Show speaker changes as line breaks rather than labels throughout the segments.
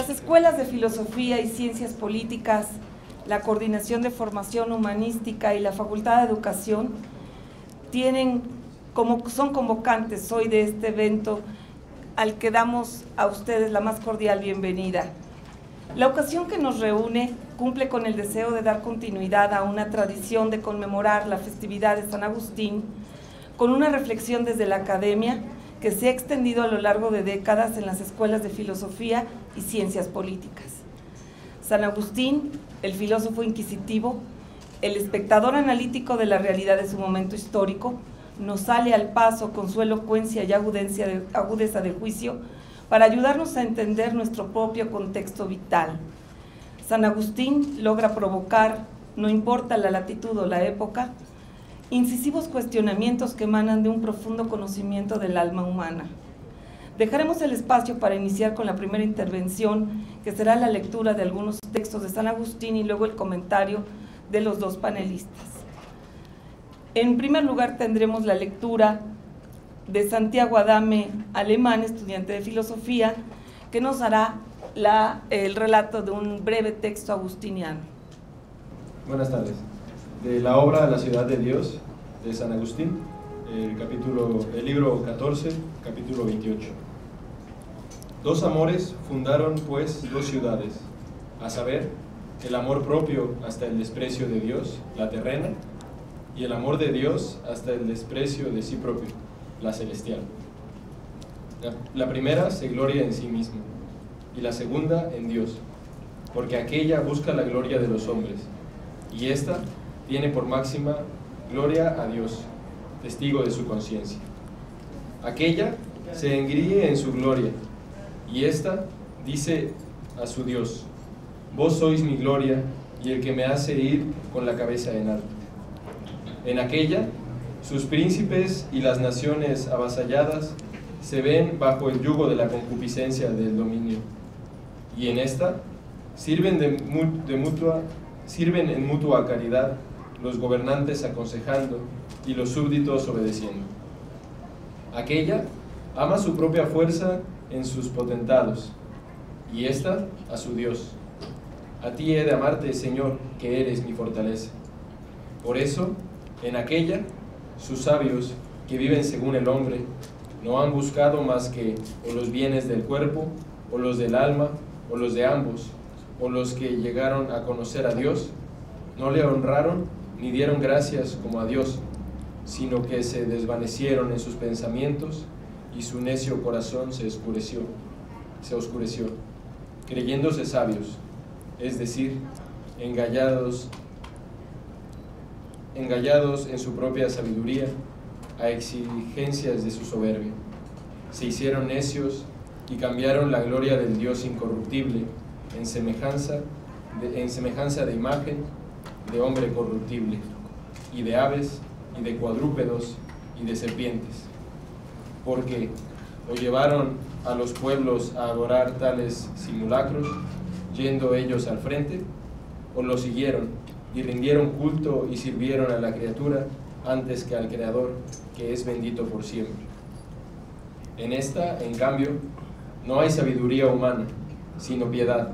Las escuelas de filosofía y ciencias políticas, la Coordinación de Formación Humanística y la Facultad de Educación son convocantes hoy de este evento al que damos a ustedes la más cordial bienvenida. La ocasión que nos reúne cumple con el deseo de dar continuidad a una tradición de conmemorar la festividad de San Agustín con una reflexión desde la academia que se ha extendido a lo largo de décadas en las escuelas de filosofía y ciencias políticas. San Agustín, el filósofo inquisitivo, el espectador analítico de la realidad de su momento histórico, nos sale al paso con su elocuencia y agudeza de juicio para ayudarnos a entender nuestro propio contexto vital. San Agustín logra provocar, no importa la latitud o la época, incisivos cuestionamientos que emanan de un profundo conocimiento del alma humana. Dejaremos el espacio para iniciar con la primera intervención, que será la lectura de algunos textos de San Agustín y luego el comentario de los dos panelistas. En primer lugar tendremos la lectura de Santiago Adame Alemán, estudiante de filosofía, que nos hará el relato de un breve texto agustiniano.
Buenas tardes. De la obra La ciudad de Dios, de San Agustín, el libro 14, capítulo 28. Dos amores fundaron pues dos ciudades, a saber, el amor propio hasta el desprecio de Dios, la terrena, y el amor de Dios hasta el desprecio de sí propio, la celestial. La primera se gloria en sí misma, y la segunda en Dios, porque aquella busca la gloria de los hombres, y esta tiene por máxima gloria a Dios, testigo de su conciencia. Aquella se engríe en su gloria, y esta dice a su Dios: vos sois mi gloria y el que me hace ir con la cabeza en alto. En aquella, sus príncipes y las naciones avasalladas se ven bajo el yugo de la concupiscencia del dominio, y en esta sirven en mutua caridad los gobernantes aconsejando y los súbditos obedeciendo. Aquella ama su propia fuerza en sus potentados, y esta a su Dios. A ti he de amarte, Señor, que eres mi fortaleza. Por eso, en aquella, sus sabios, que viven según el hombre, no han buscado más que o los bienes del cuerpo, o los del alma, o los de ambos, o los que llegaron a conocer a Dios, no le honraron ni dieron gracias como a Dios, sino que se desvanecieron en sus pensamientos y su necio corazón se oscureció, creyéndose sabios, es decir, engañados en su propia sabiduría a exigencias de su soberbia. Se hicieron necios y cambiaron la gloria del Dios incorruptible en semejanza de imagen de hombre corruptible, y de aves, y de cuadrúpedos, y de serpientes. Porque o llevaron a los pueblos a adorar tales simulacros, yendo ellos al frente, o los siguieron, y rindieron culto y sirvieron a la criatura antes que al Creador, que es bendito por siempre. En esta, en cambio, no hay sabiduría humana, sino piedad,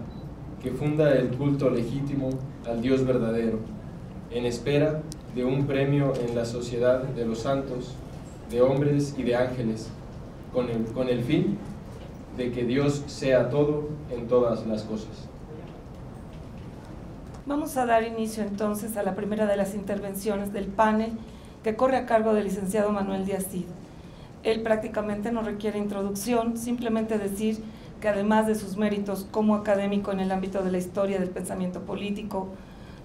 que funda el culto legítimo al Dios verdadero, en espera de un premio en la sociedad de los santos, de hombres y de ángeles, con el fin de que Dios sea todo en todas las cosas.
Vamos a dar inicio entonces a la primera de las intervenciones del panel, que corre a cargo del licenciado Manuel Díaz Cid. Él prácticamente no requiere introducción, simplemente decir que además de sus méritos como académico en el ámbito de la historia del pensamiento político,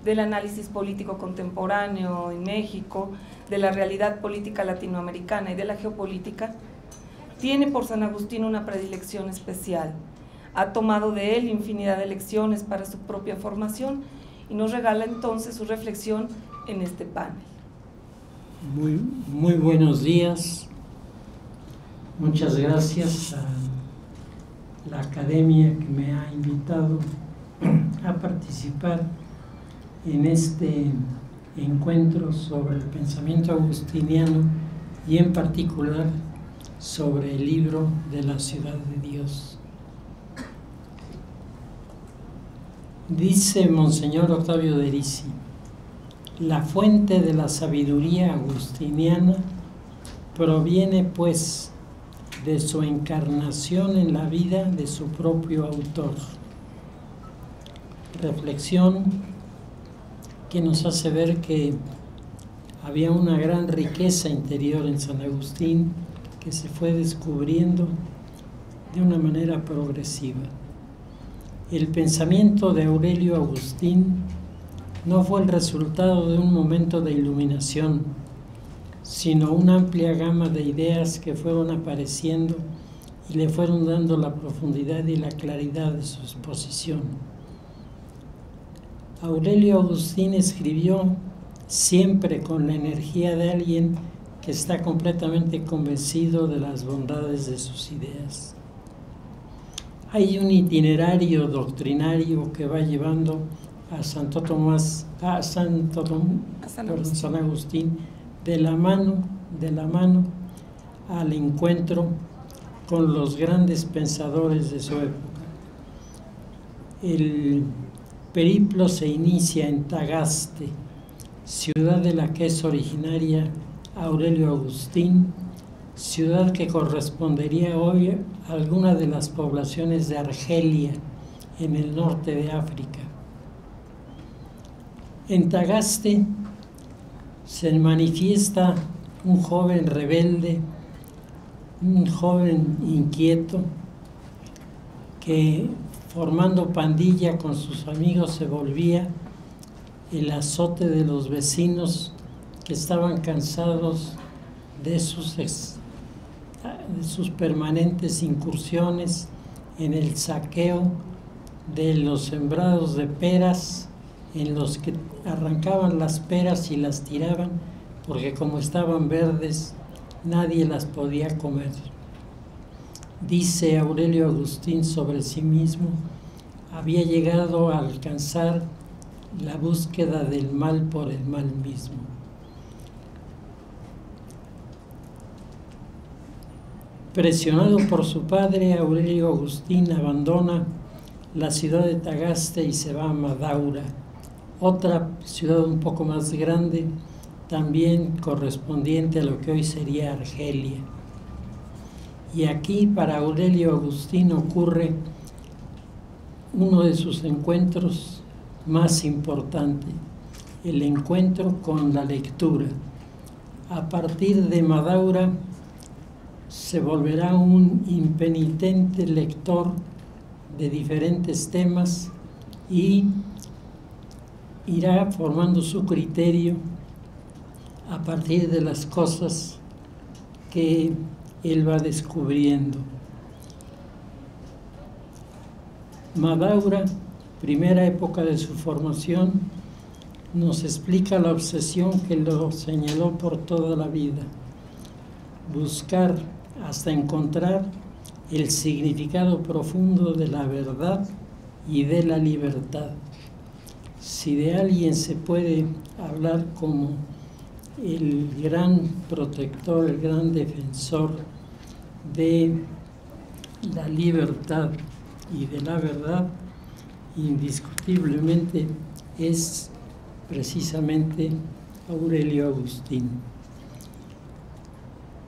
del análisis político contemporáneo en México, de la realidad política latinoamericana y de la geopolítica, tiene por San Agustín una predilección especial. Ha tomado de él infinidad de lecciones para su propia formación y nos regala entonces su reflexión en este panel.
Muy buenos días. Muchas gracias a la academia que me ha invitado a participar en este encuentro sobre el pensamiento agustiniano y en particular sobre el libro de la ciudad de Dios. Dice Monseñor Octavio de Ricci: la fuente de la sabiduría agustiniana proviene, pues, de su encarnación en la vida de su propio autor. Reflexión que nos hace ver que había una gran riqueza interior en San Agustín que se fue descubriendo de una manera progresiva. El pensamiento de Aurelio Agustín no fue el resultado de un momento de iluminación, sino una amplia gama de ideas que fueron apareciendo y le fueron dando la profundidad y la claridad de su exposición. Aurelio Agustín escribió siempre con la energía de alguien que está completamente convencido de las bondades de sus ideas. Hay un itinerario doctrinario que va llevando a San Agustín de la mano al encuentro con los grandes pensadores de su época. El periplo se inicia en Tagaste, ciudad de la que es originaria Aurelio Agustín, ciudad que correspondería hoy a alguna de las poblaciones de Argelia, en el norte de África. En Tagaste se manifiesta un joven rebelde, un joven inquieto, que formando pandilla con sus amigos se volvía el azote de los vecinos que estaban cansados de sus permanentes incursiones en el saqueo de los sembrados de peras, en los que arrancaban las peras y las tiraban, porque como estaban verdes, nadie las podía comer. Dice Aurelio Agustín sobre sí mismo: había llegado a alcanzar la búsqueda del mal por el mal mismo. Presionado por su padre, Aurelio Agustín abandona la ciudad de Tagaste y se va a Madaura, otra ciudad un poco más grande, también correspondiente a lo que hoy sería Argelia. Y aquí para Aurelio Agustín ocurre uno de sus encuentros más importantes, el encuentro con la lectura. A partir de Madaura se volverá un impenitente lector de diferentes temas y irá formando su criterio a partir de las cosas que él va descubriendo. Madaura, primera época de su formación, nos explica la obsesión que lo señaló por toda la vida: buscar hasta encontrar el significado profundo de la verdad y de la libertad. Si de alguien se puede hablar como el gran protector, el gran defensor de la libertad y de la verdad, indiscutiblemente es precisamente Aurelio Agustín.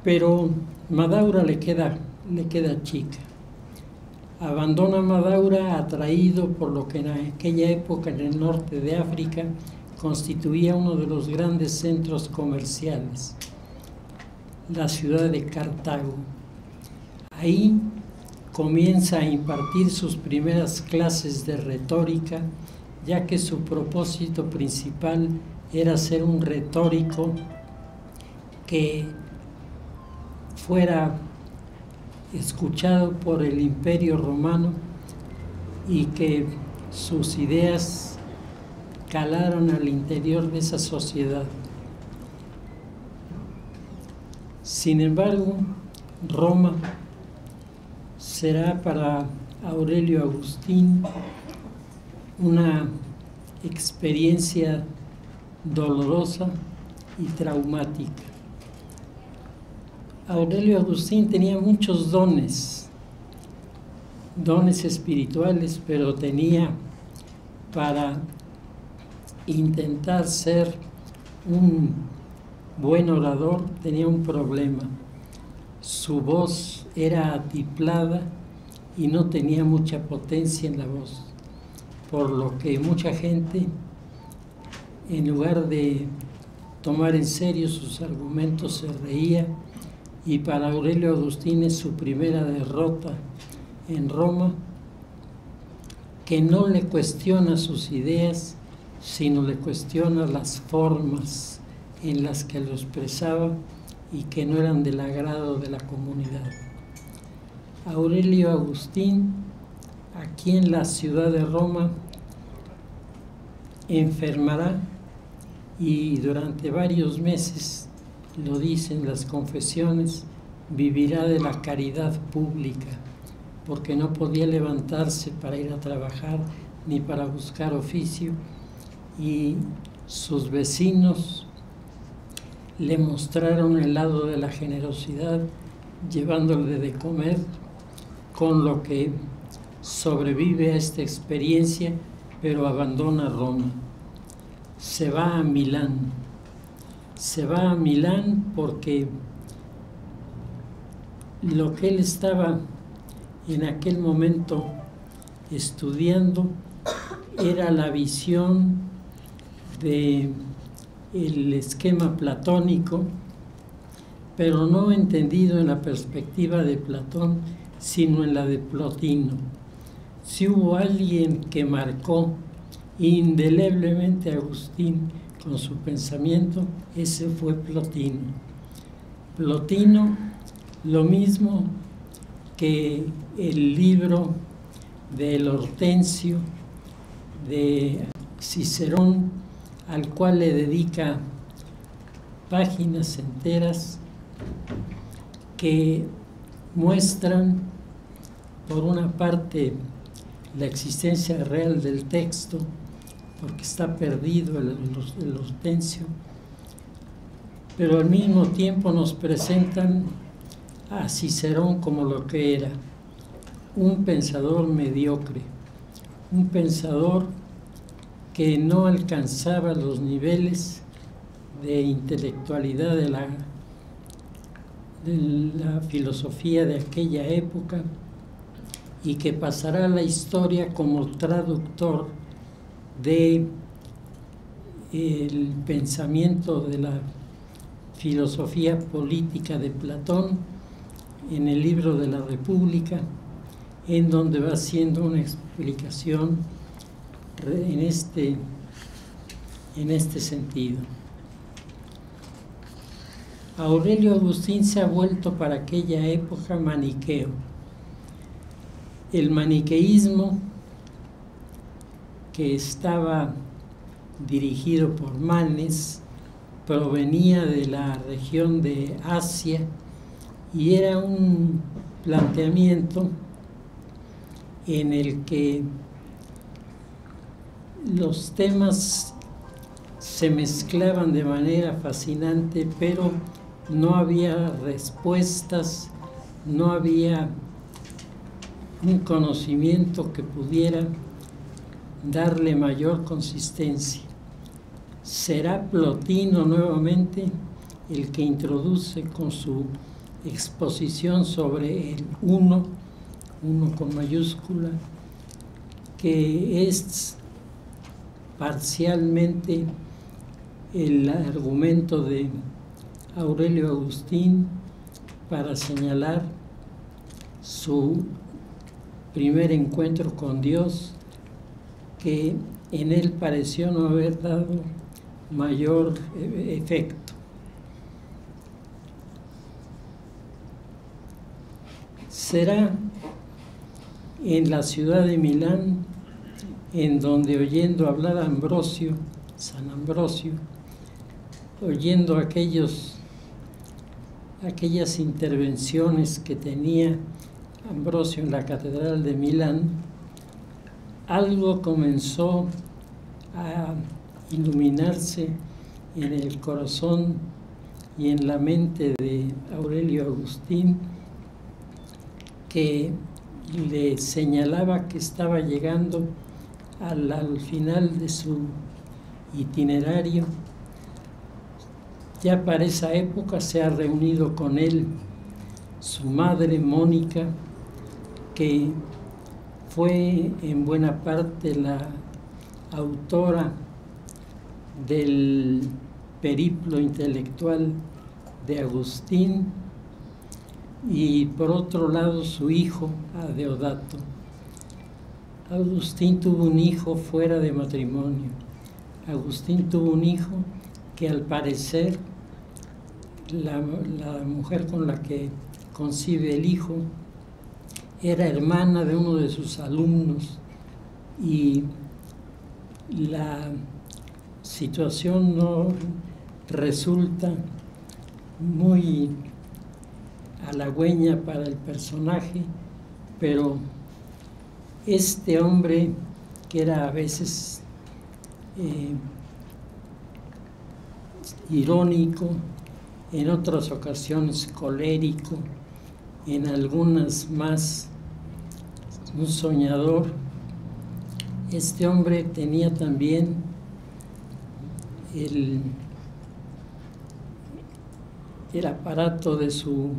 Pero Madaura le queda chica. Abandona Madaura atraído por lo que en aquella época en el norte de África constituía uno de los grandes centros comerciales, la ciudad de Cartago. Ahí comienza a impartir sus primeras clases de retórica, ya que su propósito principal era ser un retórico que fuera escuchado por el Imperio Romano y que sus ideas calaran al interior de esa sociedad. Sin embargo, Roma será para Aurelio Agustín una experiencia dolorosa y traumática. Aurelio Agustín tenía muchos dones espirituales, pero tenía para intentar ser un buen orador, tenía un problema. Su voz era atiplada y no tenía mucha potencia en la voz, por lo que mucha gente, en lugar de tomar en serio sus argumentos, se reía, y para Aurelio Agustín es su primera derrota en Roma, que no le cuestiona sus ideas, sino le cuestiona las formas en las que lo expresaba y que no eran del agrado de la comunidad. Aurelio Agustín, aquí en la ciudad de Roma, enfermará y durante varios meses, lo dicen las confesiones, vivirá de la caridad pública, porque no podía levantarse para ir a trabajar ni para buscar oficio, y sus vecinos le mostraron el lado de la generosidad, llevándole de comer, con lo que sobrevive a esta experiencia, pero abandona Roma. Se va a Milán. Se va a Milán porque lo que él estaba en aquel momento estudiando era la visión del esquema platónico, pero no entendido en la perspectiva de Platón, sino en la de Plotino. Si hubo alguien que marcó indeleblemente a Agustín con su pensamiento, ese fue Plotino. Plotino, lo mismo que el libro del Hortensio de Cicerón, al cual le dedica páginas enteras que muestran, por una parte, la existencia real del texto, porque está perdido el Hortensio, pero al mismo tiempo nos presentan a Cicerón como lo que era, un pensador mediocre, un pensador que no alcanzaba los niveles de intelectualidad de la filosofía de aquella época, y que pasará a la historia como traductor del pensamiento de la filosofía política de Platón en el libro de la República, en donde va haciendo una explicación en este sentido. Aurelio Agustín se ha vuelto para aquella época maniqueo. El maniqueísmo, que estaba dirigido por Manes, provenía de la región de Asia y era un planteamiento en el que los temas se mezclaban de manera fascinante, pero no había respuestas, no había un conocimiento que pudiera darle mayor consistencia. Será Plotino nuevamente el que introduce con su exposición sobre el uno con mayúscula, que es parcialmente el argumento de Aurelio Agustín para señalar su primer encuentro con Dios, que en él pareció no haber dado mayor efecto. Será en la ciudad de Milán en donde, oyendo hablar a Ambrosio, San Ambrosio, oyendo aquellas intervenciones que tenía Ambrosio en la catedral de Milán, algo comenzó a iluminarse en el corazón y en la mente de Aurelio Agustín, que le señalaba que estaba llegando al final de su itinerario, ya para esa época se ha reunido con él su madre Mónica, que fue en buena parte la autora del periplo intelectual de Agustín, y por otro lado su hijo Adeodato. Agustín tuvo un hijo fuera de matrimonio. Agustín tuvo un hijo que al parecer la mujer con la que concibe el hijo era hermana de uno de sus alumnos, y la situación no resulta muy halagüeña para el personaje, pero este hombre, que era a veces irónico, en otras ocasiones colérico, en algunas más un soñador, este hombre tenía también el aparato de su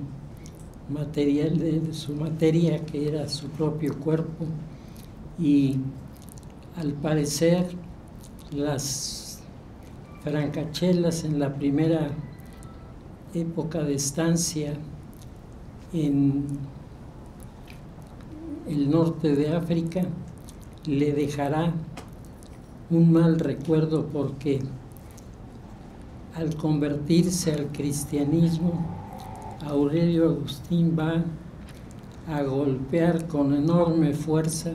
material, de su materia, que era su propio cuerpo, y al parecer las francachelas en la primera época de estancia en el norte de África le dejará un mal recuerdo, porque al convertirse al cristianismo, Aurelio Agustín va a golpear con enorme fuerza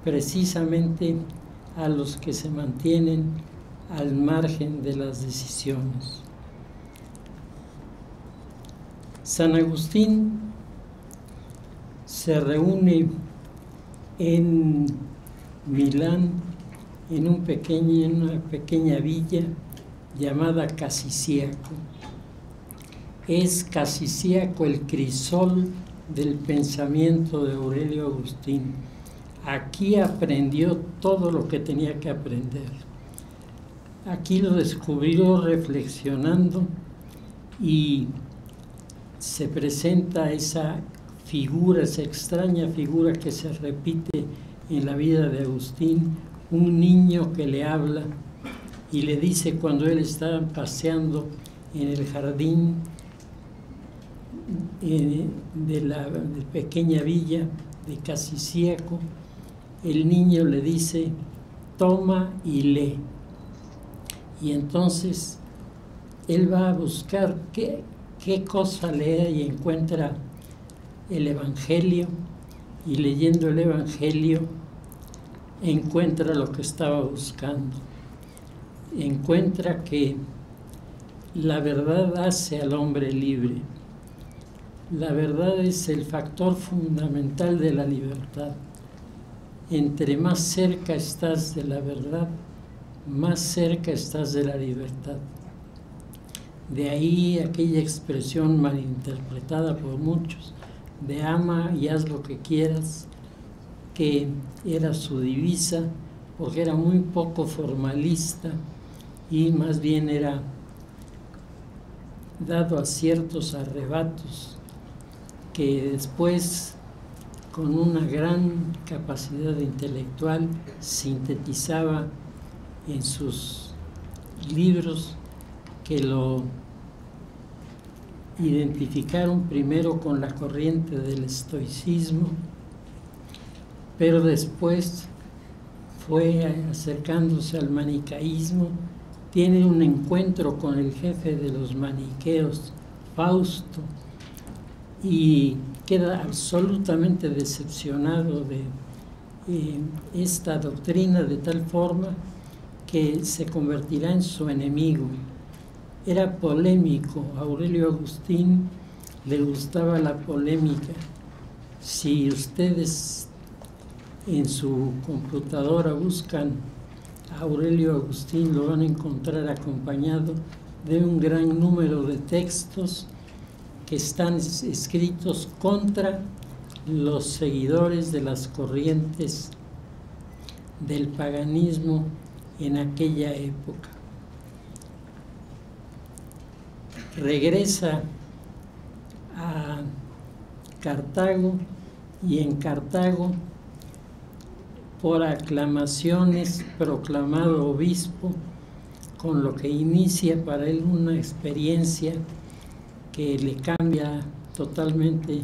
precisamente a los que se mantienen al margen de las decisiones. San Agustín se reúne en Milán, en una pequeña villa llamada Casiciaco. Es Casiciaco el crisol del pensamiento de Aurelio Agustín. Aquí aprendió todo lo que tenía que aprender. Aquí lo descubrió reflexionando, y se presenta esa figura, esa extraña figura que se repite en la vida de Agustín, un niño que le habla y le dice, cuando él está paseando en el jardín de la pequeña villa de Casiciaco, el niño le dice, toma y lee. Y entonces él va a buscar qué cosa lee, y encuentra el Evangelio, y leyendo el Evangelio encuentra lo que estaba buscando. Encuentra que la verdad hace al hombre libre. La verdad es el factor fundamental de la libertad. Entre más cerca estás de la verdad, más cerca estás de la libertad. De ahí aquella expresión malinterpretada por muchos, de ama y haz lo que quieras, que era su divisa, porque era muy poco formalista y más bien era dado a ciertos arrebatos que después, con una gran capacidad intelectual, sintetizaba en sus libros, que lo identificaron primero con la corriente del estoicismo, pero después fue acercándose al manicaísmo. Tiene un encuentro con el jefe de los maniqueos, Fausto, y queda absolutamente decepcionado de esta doctrina, de tal forma que se convertirá en su enemigo. Era polémico. A Aurelio Agustín le gustaba la polémica. Si ustedes en su computadora buscan a Aurelio Agustín, lo van a encontrar acompañado de un gran número de textos que están escritos contra los seguidores de las corrientes del paganismo en aquella época. Regresa a Cartago y en Cartago, por aclamaciones, proclamado obispo, con lo que inicia para él una experiencia que le cambia totalmente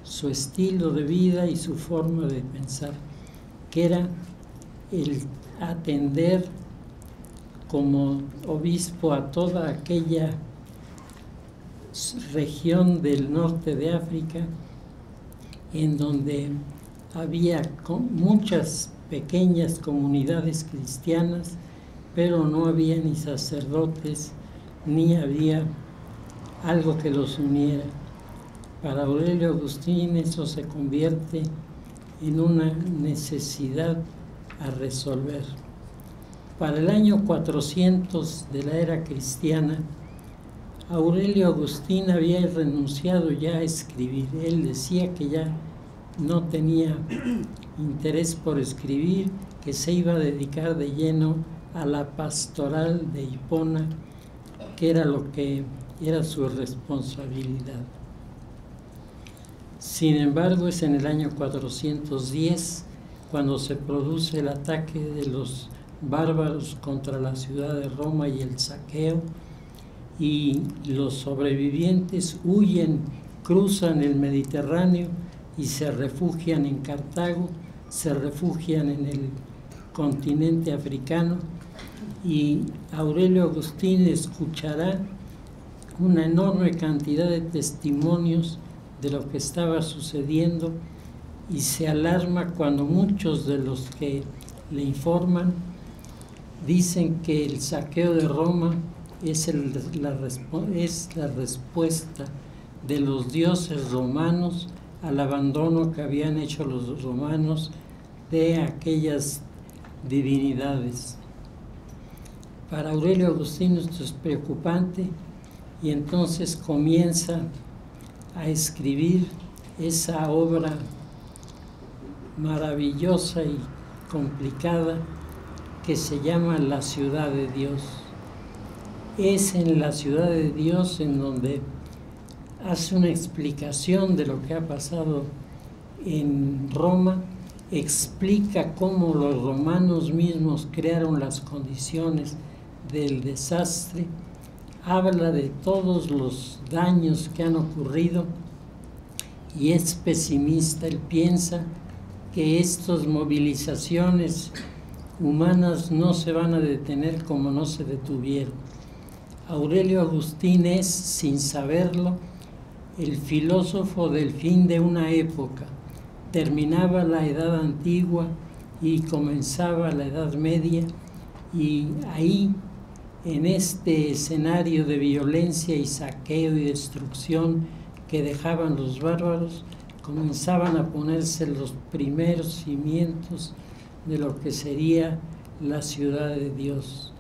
su estilo de vida y su forma de pensar, que era el atender como obispo a toda aquella región del norte de África, en donde había muchas pequeñas comunidades cristianas, pero no había ni sacerdotes, ni había algo que los uniera. Para Aurelio Agustín eso se convierte en una necesidad a resolver. Para el año 400 de la era cristiana, Aurelio Agustín había renunciado ya a escribir. Él decía que ya no tenía interés por escribir, que se iba a dedicar de lleno a la pastoral de Hipona, que era lo que era su responsabilidad. Sin embargo, es en el año 410 cuando se produce el ataque de los bárbaros contra la ciudad de Roma y el saqueo, y los sobrevivientes huyen, cruzan el Mediterráneo y se refugian en Cartago, se refugian en el continente africano, y Aurelio Agustín escuchará una enorme cantidad de testimonios de lo que estaba sucediendo y se alarma cuando muchos de los que le informan dicen que el saqueo de Roma es la respuesta de los dioses romanos al abandono que habían hecho los romanos de aquellas divinidades. Para Aurelio Agustín esto es preocupante, y entonces comienza a escribir esa obra maravillosa y complicada que se llama La Ciudad de Dios. Es en la Ciudad de Dios en donde hace una explicación de lo que ha pasado en Roma, explica cómo los romanos mismos crearon las condiciones del desastre, habla de todos los daños que han ocurrido y es pesimista. Él piensa que estas movilizaciones humanas no se van a detener como no se detuvieron. Aurelio Agustín es, sin saberlo, el filósofo del fin de una época. Terminaba la Edad Antigua y comenzaba la Edad Media, y ahí, en este escenario de violencia y saqueo y destrucción que dejaban los bárbaros, comenzaban a ponerse los primeros cimientos de lo que sería la ciudad de Dios.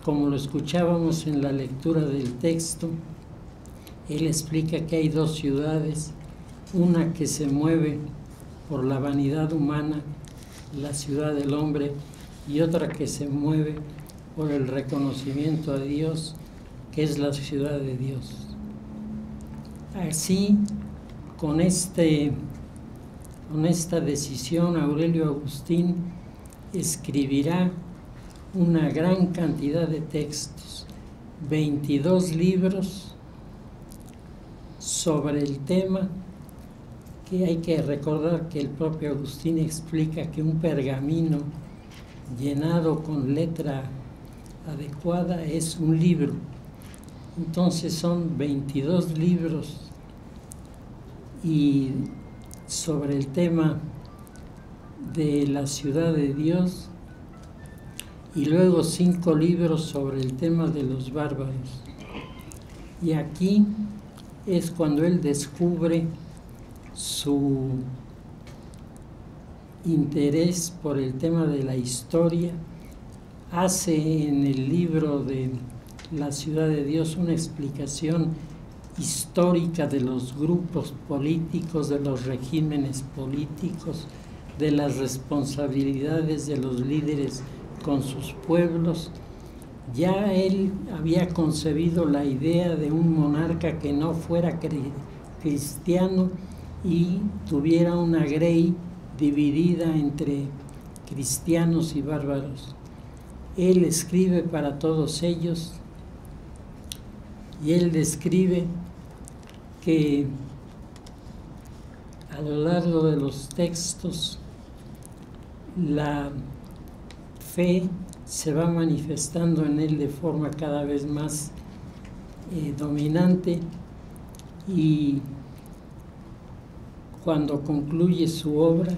Como lo escuchábamos en la lectura del texto, él explica que hay dos ciudades, una que se mueve por la vanidad humana, la ciudad del hombre, y otra que se mueve por el reconocimiento a Dios, que es la ciudad de Dios. Así, con esta decisión, Aurelio Agustín escribirá una gran cantidad de textos, 22 libros sobre el tema, que hay que recordar que el propio Agustín explica que un pergamino llenado con letra adecuada es un libro. Entonces son 22 libros y sobre el tema de la ciudad de Dios, y luego 5 libros sobre el tema de los bárbaros. Y aquí es cuando él descubre su interés por el tema de la historia. Hace en el libro de La Ciudad de Dios una explicación histórica de los grupos políticos, de los regímenes políticos, de las responsabilidades de los líderes con sus pueblos. Ya él había concebido la idea de un monarca que no fuera cristiano y tuviera una grey dividida entre cristianos y bárbaros. Él escribe para todos ellos y él describe que a lo largo de los textos la fe se va manifestando en él de forma cada vez más dominante, y cuando concluye su obra,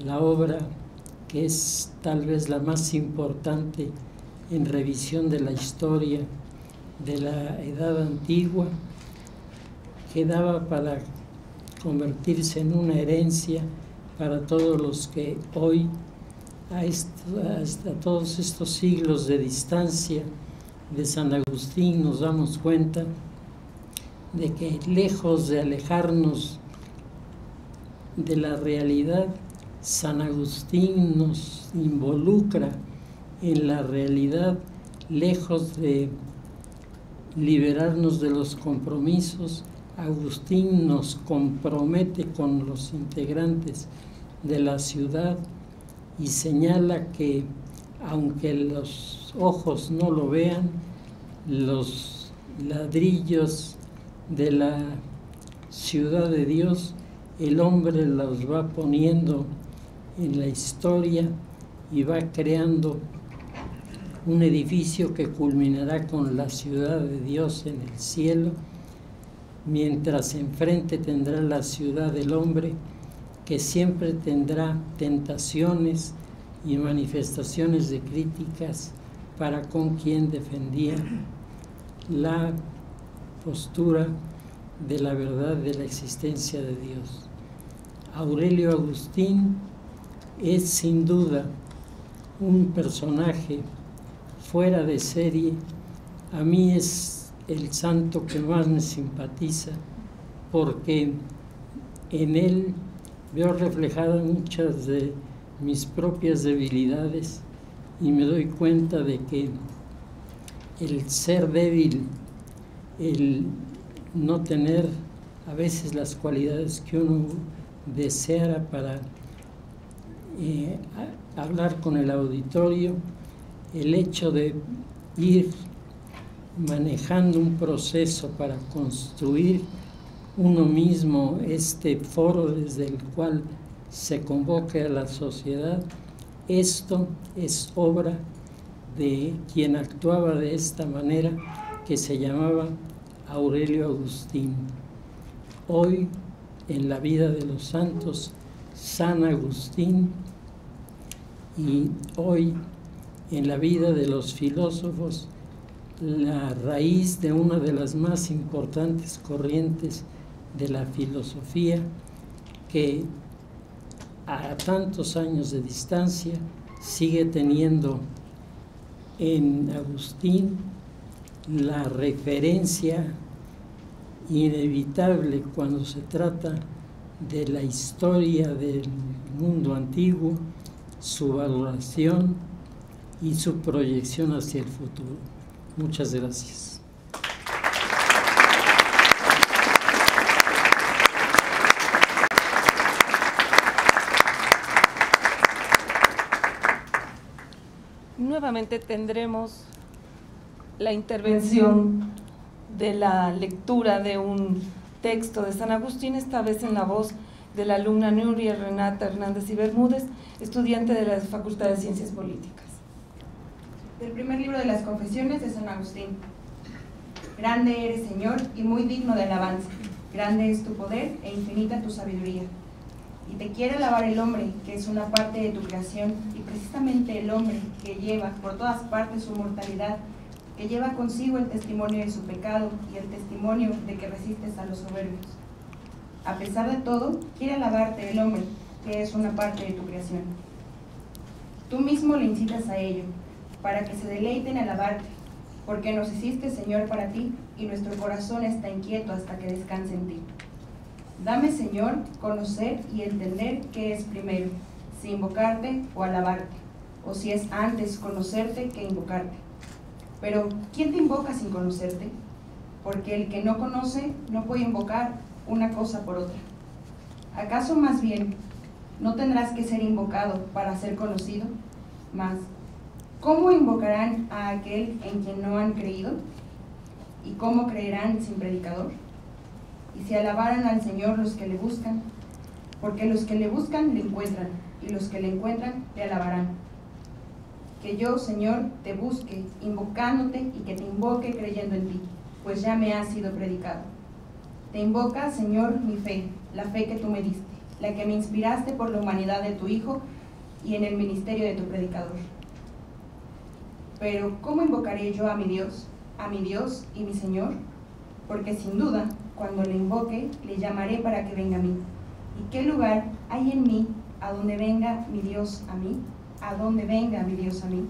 la obra que es tal vez la más importante en revisión de la historia de la Edad Antigua, quedaba para convertirse en una herencia para todos los que hoy, a todos estos siglos de distancia de San Agustín, nos damos cuenta de que, lejos de alejarnos de la realidad, San Agustín nos involucra en la realidad, lejos de liberarnos de los compromisos. Agustín nos compromete con los integrantes de la ciudad y señala que, aunque los ojos no lo vean, los ladrillos de la ciudad de Dios, el hombre los va poniendo en la historia y va creando un edificio que culminará con la ciudad de Dios en el cielo, mientras enfrente tendrá la ciudad del hombre, que siempre tendrá tentaciones y manifestaciones de críticas para con quien defendía la postura de la verdad de la existencia de Dios. Aurelio Agustín es sin duda un personaje fuera de serie. A mí es el santo que más me simpatiza, porque en él veo reflejadas muchas de mis propias debilidades y me doy cuenta de que el ser débil, el no tener a veces las cualidades que uno deseara para hablar con el auditorio, el hecho de ir manejando un proceso para construir uno mismo este foro desde el cual se convoca a la sociedad, esto es obra de quien actuaba de esta manera, que se llamaba Aurelio Agustín. Hoy, en la vida de los santos, San Agustín, y hoy, en la vida de los filósofos, la raíz de una de las más importantes corrientes de la filosofía, que a tantos años de distancia sigue teniendo en Agustín la referencia inevitable cuando se trata de la historia del mundo antiguo, su valoración y su proyección hacia el futuro. Muchas gracias.
Nuevamente tendremos la intervención de la lectura de un texto de San Agustín, esta vez en la voz de la alumna Nuria Renata Hernández y Bermúdez, estudiante de la Facultad de Ciencias Políticas.
Del primer libro de las Confesiones de San Agustín. Grande eres, Señor, y muy digno de alabanza. Grande es tu poder e infinita tu sabiduría. Y te quiere alabar el hombre, que es una parte de tu creación, y precisamente el hombre que lleva por todas partes su mortalidad, que lleva consigo el testimonio de su pecado y el testimonio de que resistes a los soberbios. A pesar de todo, quiere alabarte el hombre, que es una parte de tu creación. Tú mismo le incitas a ello, para que se deleite en alabarte, porque nos hiciste, Señor, para ti, y nuestro corazón está inquieto hasta que descanse en ti. Dame, Señor, conocer y entender qué es primero, si invocarte o alabarte, o si es antes conocerte que invocarte. Pero, ¿quién te invoca sin conocerte? Porque el que no conoce no puede invocar una cosa por otra. ¿Acaso más bien no tendrás que ser invocado para ser conocido? Mas, ¿cómo invocarán a aquel en quien no han creído? ¿Y cómo creerán sin predicador? Y si alabaran al Señor los que le buscan, porque los que le buscan le encuentran, y los que le encuentran le alabarán. Que yo, Señor, te busque, invocándote, y que te invoque creyendo en ti, pues ya me ha sido predicado. Te invoca, Señor, mi fe, la fe que tú me diste, la que me inspiraste por la humanidad de tu Hijo y en el ministerio de tu predicador. Pero, ¿cómo invocaré yo a mi Dios y mi Señor? Porque sin duda, cuando le invoque, le llamaré para que venga a mí. ¿Y qué lugar hay en mí a donde venga mi Dios a mí? ¿A dónde venga mi Dios a mí?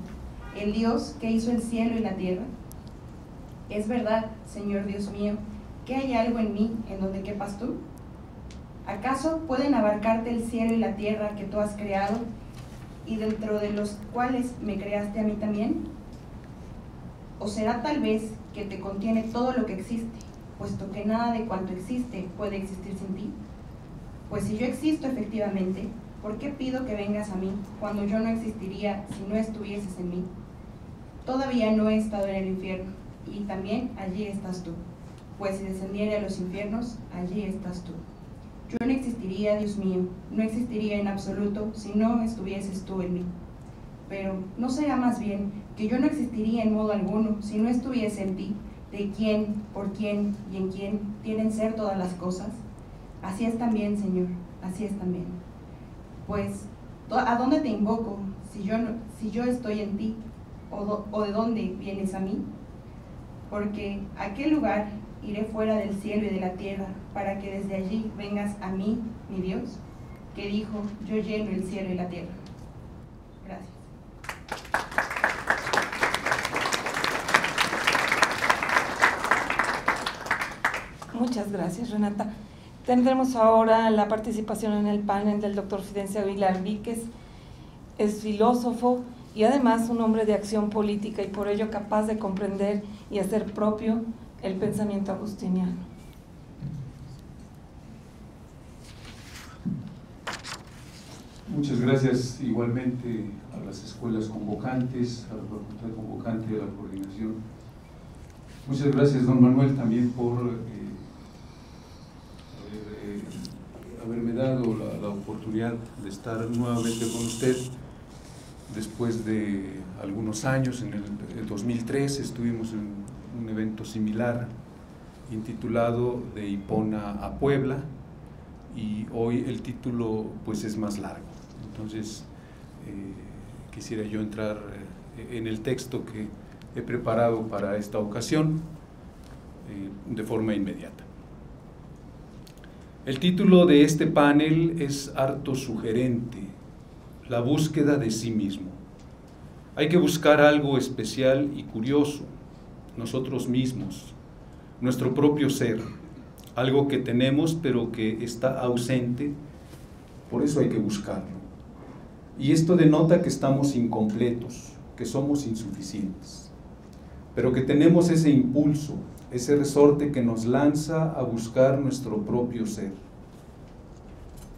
El Dios que hizo el cielo y la tierra. Es verdad, Señor Dios mío, que hay algo en mí en donde quepas tú. ¿Acaso pueden abarcarte el cielo y la tierra que tú has creado, y dentro de los cuales me creaste a mí también? ¿O será tal vez que te contiene todo lo que existe, puesto que nada de cuanto existe puede existir sin ti? Pues si yo existo efectivamente, ¿por qué pido que vengas a mí cuando yo no existiría si no estuvieses en mí? Todavía no he estado en el infierno, y también allí estás tú. Pues si descendiera a los infiernos, allí estás tú. Yo no existiría, Dios mío, no existiría en absoluto si no estuvieses tú en mí. Pero ¿no será más bien que yo no existiría en modo alguno si no estuviese en ti, de quién, por quién y en quién tienen ser todas las cosas? Así es también, Señor, así es también. Pues, ¿a dónde te invoco si yo estoy en ti? ¿O de dónde vienes a mí? Porque ¿a qué lugar iré fuera del cielo y de la tierra para que desde allí vengas a mí, mi Dios? Que dijo, yo lleno el cielo y la tierra. Gracias.
Muchas gracias, Renata. Tendremos ahora la participación en el panel del doctor Fidencio Aguilar Víquez. Es filósofo y además un hombre de acción política, y por ello capaz de comprender y hacer propio el pensamiento agustiniano.
Muchas gracias igualmente a las escuelas convocantes, a la facultad convocante, a la coordinación. Muchas gracias, don Manuel, también por haberme dado la oportunidad de estar nuevamente con usted después de algunos años. En el 2003 estuvimos en un evento similar intitulado De Hipona a Puebla, y hoy el título pues es más largo. Entonces quisiera yo entrar en el texto que he preparado para esta ocasión de forma inmediata. El título de este panel es harto sugerente: la búsqueda de sí mismo. Hay que buscar algo especial y curioso, nosotros mismos, nuestro propio ser, algo que tenemos pero que está ausente, por eso hay que buscarlo. Y esto denota que estamos incompletos, que somos insuficientes, pero que tenemos ese impulso, ese resorte que nos lanza a buscar nuestro propio ser.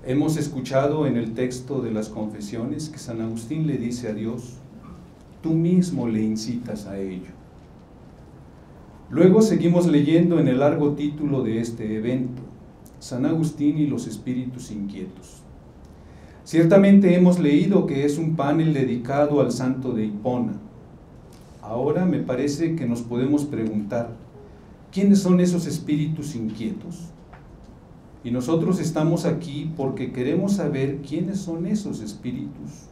Hemos escuchado en el texto de las confesiones que San Agustín le dice a Dios: tú mismo le incitas a ello. Luego seguimos leyendo en el largo título de este evento, San Agustín y los espíritus inquietos. Ciertamente hemos leído que es un panel dedicado al santo de Hipona. Ahora me parece que nos podemos preguntar, ¿quiénes son esos espíritus inquietos? Y nosotros estamos aquí porque queremos saber quiénes son esos espíritus,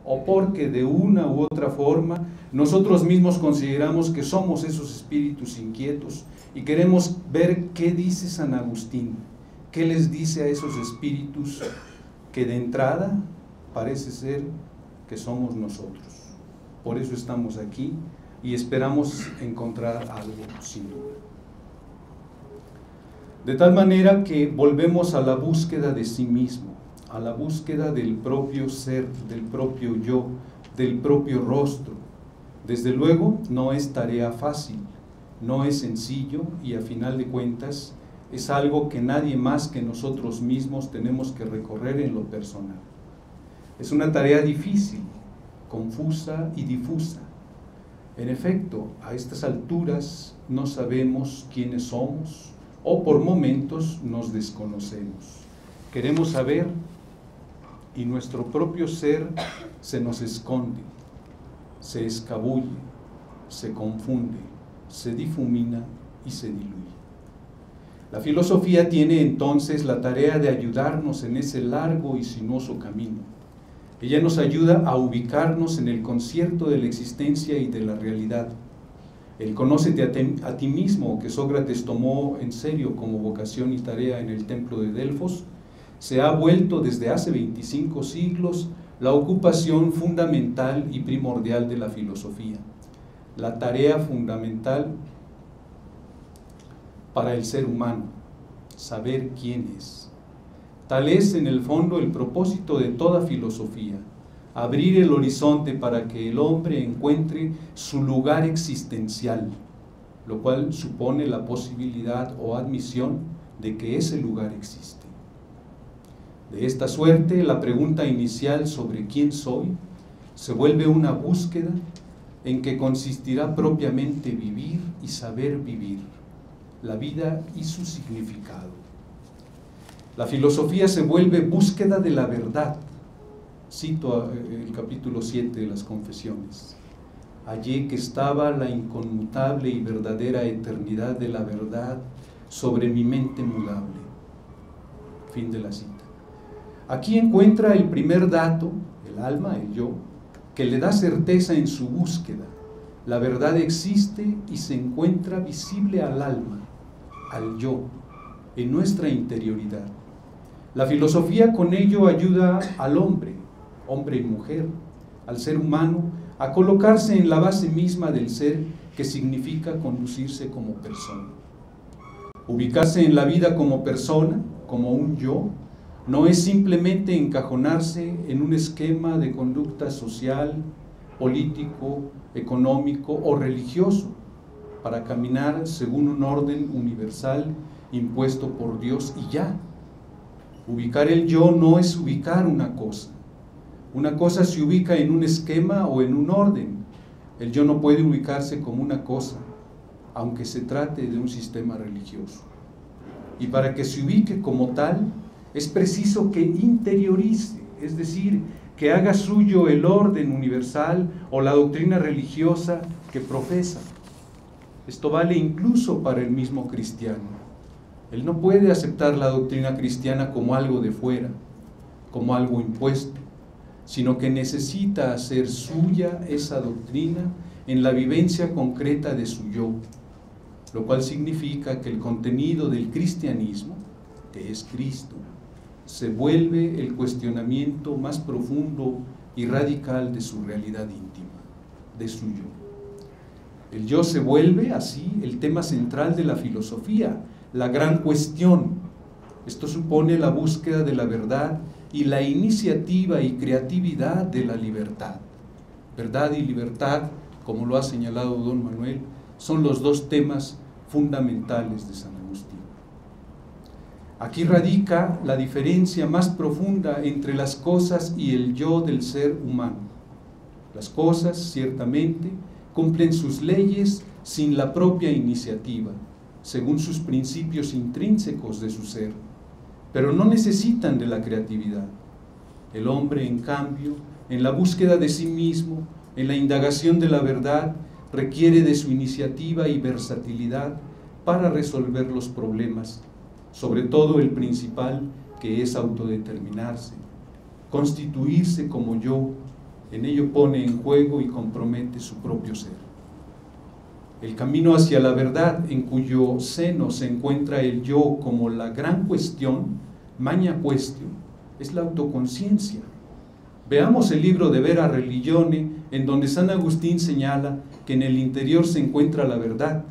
o porque de una u otra forma nosotros mismos consideramos que somos esos espíritus inquietos y queremos ver qué dice San Agustín, qué les dice a esos espíritus que de entrada parece ser que somos nosotros. Por eso estamos aquí y esperamos encontrar algo sin duda. De tal manera que volvemos a la búsqueda de sí mismo, a la búsqueda del propio ser, del propio yo, del propio rostro. Desde luego no es tarea fácil, no es sencillo y a final de cuentas es algo que nadie más que nosotros mismos tenemos que recorrer en lo personal. Es una tarea difícil, confusa y difusa. En efecto, a estas alturas no sabemos quiénes somos o por momentos nos desconocemos. Queremos saber y nuestro propio ser se nos esconde, se escabulle, se confunde, se difumina y se diluye. La filosofía tiene entonces la tarea de ayudarnos en ese largo y sinuoso camino. Ella nos ayuda a ubicarnos en el concierto de la existencia y de la realidad. El conócete a ti mismo, que Sócrates tomó en serio como vocación y tarea en el templo de Delfos, se ha vuelto desde hace 25 siglos la ocupación fundamental y primordial de la filosofía, la tarea fundamental para el ser humano, saber quién es. Tal es en el fondo el propósito de toda filosofía, abrir el horizonte para que el hombre encuentre su lugar existencial, lo cual supone la posibilidad o admisión de que ese lugar existe. De esta suerte, la pregunta inicial sobre quién soy se vuelve una búsqueda en que consistirá propiamente vivir y saber vivir, la vida y su significado. La filosofía se vuelve búsqueda de la verdad. Cito el capítulo 7 de las Confesiones. Allí que estaba la inconmutable y verdadera eternidad de la verdad sobre mi mente mudable. Fin de la cita. Aquí encuentra el primer dato, el alma, el yo, que le da certeza en su búsqueda. La verdad existe y se encuentra visible al alma, al yo, en nuestra interioridad. La filosofía con ello ayuda al hombre, hombre y mujer, al ser humano, a colocarse en la base misma del ser, que significa conducirse como persona. Ubicarse en la vida como persona, como un yo, no es simplemente encajonarse en un esquema de conducta social, político, económico o religioso, para caminar según un orden universal impuesto por Dios y ya. Ubicar el yo no es ubicar una cosa. Una cosa se ubica en un esquema o en un orden. El yo no puede ubicarse como una cosa, aunque se trate de un sistema religioso. Y para que se ubique como tal, es preciso que interiorice, es decir, que haga suyo el orden universal o la doctrina religiosa que profesa. Esto vale incluso para el mismo cristiano. Él no puede aceptar la doctrina cristiana como algo de fuera, como algo impuesto, sino que necesita hacer suya esa doctrina en la vivencia concreta de su yo, lo cual significa que el contenido del cristianismo, que es Cristo, se vuelve el cuestionamiento más profundo y radical de su realidad íntima, de su yo. El yo se vuelve así el tema central de la filosofía, la gran cuestión. Esto supone la búsqueda de la verdad y la iniciativa y creatividad de la libertad. Verdad y libertad, como lo ha señalado don Manuel, son los dos temas fundamentales de San Agustín. Aquí radica la diferencia más profunda entre las cosas y el yo del ser humano. Las cosas, ciertamente, cumplen sus leyes sin la propia iniciativa, según sus principios intrínsecos de su ser, pero no necesitan de la creatividad. El hombre, en cambio, en la búsqueda de sí mismo, en la indagación de la verdad, requiere de su iniciativa y versatilidad para resolver los problemas, sobre todo el principal, que es autodeterminarse, constituirse como yo. En ello pone en juego y compromete su propio ser. El camino hacia la verdad, en cuyo seno se encuentra el yo como la gran cuestión, magna quaestio, es la autoconciencia. Veamos el libro de Vera Religione, en donde San Agustín señala que en el interior se encuentra la verdad,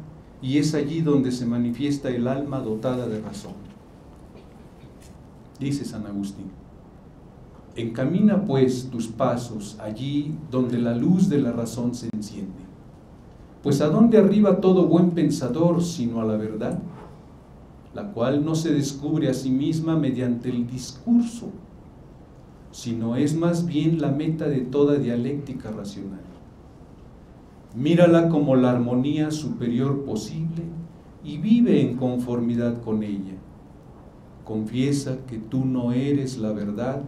y es allí donde se manifiesta el alma dotada de razón. Dice San Agustín: encamina pues tus pasos allí donde la luz de la razón se enciende. Pues ¿a dónde arriba todo buen pensador sino a la verdad? La cual no se descubre a sí misma mediante el discurso, sino es más bien la meta de toda dialéctica racional. Mírala como la armonía superior posible y vive en conformidad con ella. Confiesa que tú no eres la verdad,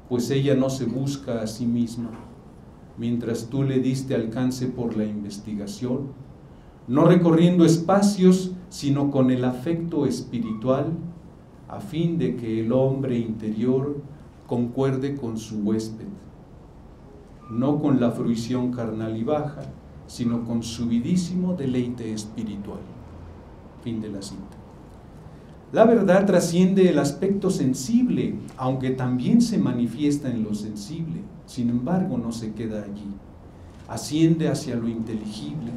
pues ella no se busca a sí misma, mientras tú le diste alcance por la investigación, no recorriendo espacios, sino con el afecto espiritual, a fin de que el hombre interior concuerde con su huésped, no con la fruición carnal y baja, sino con subidísimo deleite espiritual. Fin de la cita. La verdad trasciende el aspecto sensible, aunque también se manifiesta en lo sensible, sin embargo no se queda allí. Asciende hacia lo inteligible,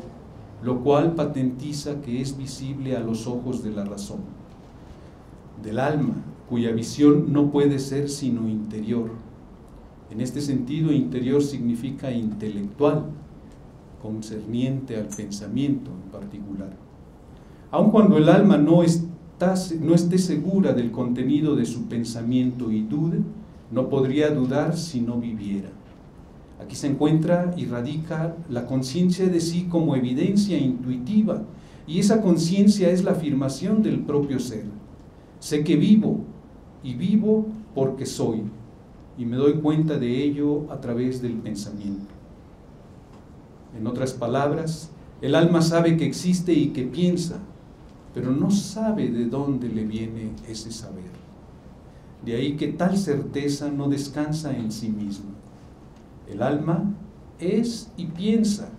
lo cual patentiza que es visible a los ojos de la razón, del alma, cuya visión no puede ser sino interior. En este sentido, interior significa intelectual, concerniente al pensamiento en particular. Aun cuando el alma no esté segura del contenido de su pensamiento y dude, no podría dudar si no viviera. Aquí se encuentra y radica la conciencia de sí como evidencia intuitiva, y esa conciencia es la afirmación del propio ser. Sé que vivo, y vivo porque soy, y me doy cuenta de ello a través del pensamiento. En otras palabras, el alma sabe que existe y que piensa, pero no sabe de dónde le viene ese saber. De ahí que tal certeza no descansa en sí misma. El alma es y piensa,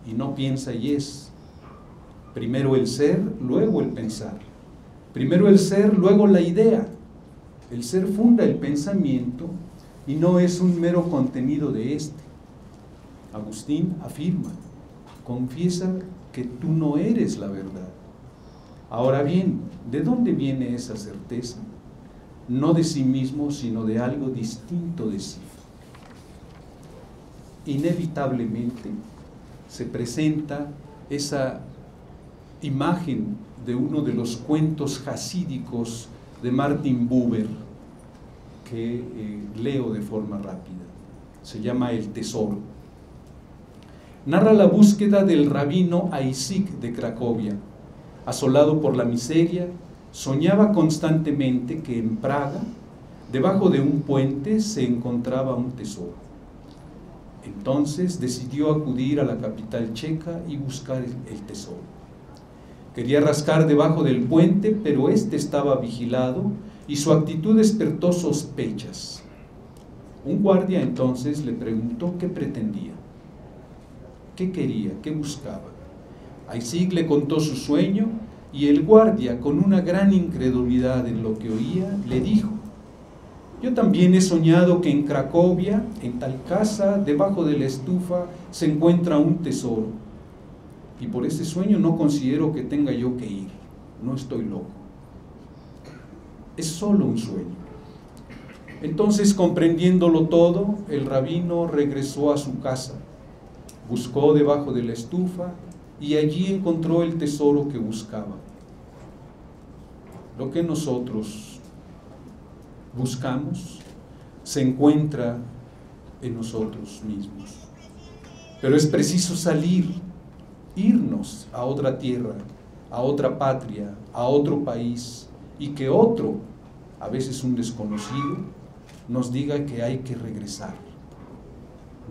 y no piensa y es. Primero el ser, luego el pensar. Primero el ser, luego la idea. El ser funda el pensamiento y no es un mero contenido de éste. Agustín afirma: confiesa que tú no eres la verdad. Ahora bien, ¿de dónde viene esa certeza? No de sí mismo, sino de algo distinto de sí. Inevitablemente se presenta esa imagen de uno de los cuentos jasídicos de Martin Buber, que leo de forma rápida. Se llama El Tesoro. Narra la búsqueda del rabino Aisik de Cracovia. Asolado por la miseria, soñaba constantemente que en Praga, debajo de un puente, se encontraba un tesoro. Entonces decidió acudir a la capital checa y buscar el tesoro. Quería rascar debajo del puente, pero éste estaba vigilado y su actitud despertó sospechas. Un guardia entonces le preguntó qué pretendía, qué quería, qué buscaba. Aisik le contó su sueño y el guardia, con una gran incredulidad en lo que oía, le dijo: yo también he soñado que en Cracovia, en tal casa, debajo de la estufa, se encuentra un tesoro. Y por ese sueño no considero que tenga yo que ir. No estoy loco. Es solo un sueño. Entonces, comprendiéndolo todo, el rabino regresó a su casa. Buscó debajo de la estufa y allí encontró el tesoro que buscaba. Lo que nosotros buscamos se encuentra en nosotros mismos. Pero es preciso salir, irnos a otra tierra, a otra patria, a otro país, y que otro, a veces un desconocido, nos diga que hay que regresar.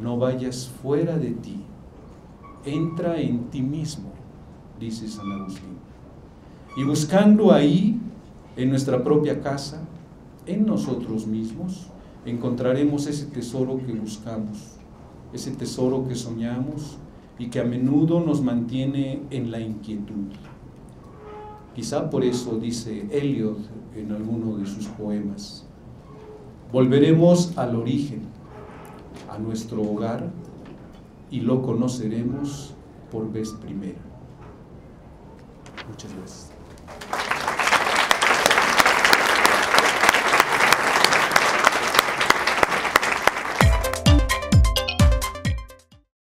No vayas fuera de ti, entra en ti mismo, dice San Agustín. Y buscando ahí, en nuestra propia casa, en nosotros mismos, encontraremos ese tesoro que buscamos, ese tesoro que soñamos y que a menudo nos mantiene en la inquietud. Quizá por eso dice Eliot en alguno de sus poemas: volveremos al origen, a nuestro hogar, y lo conoceremos por vez primera. Muchas gracias.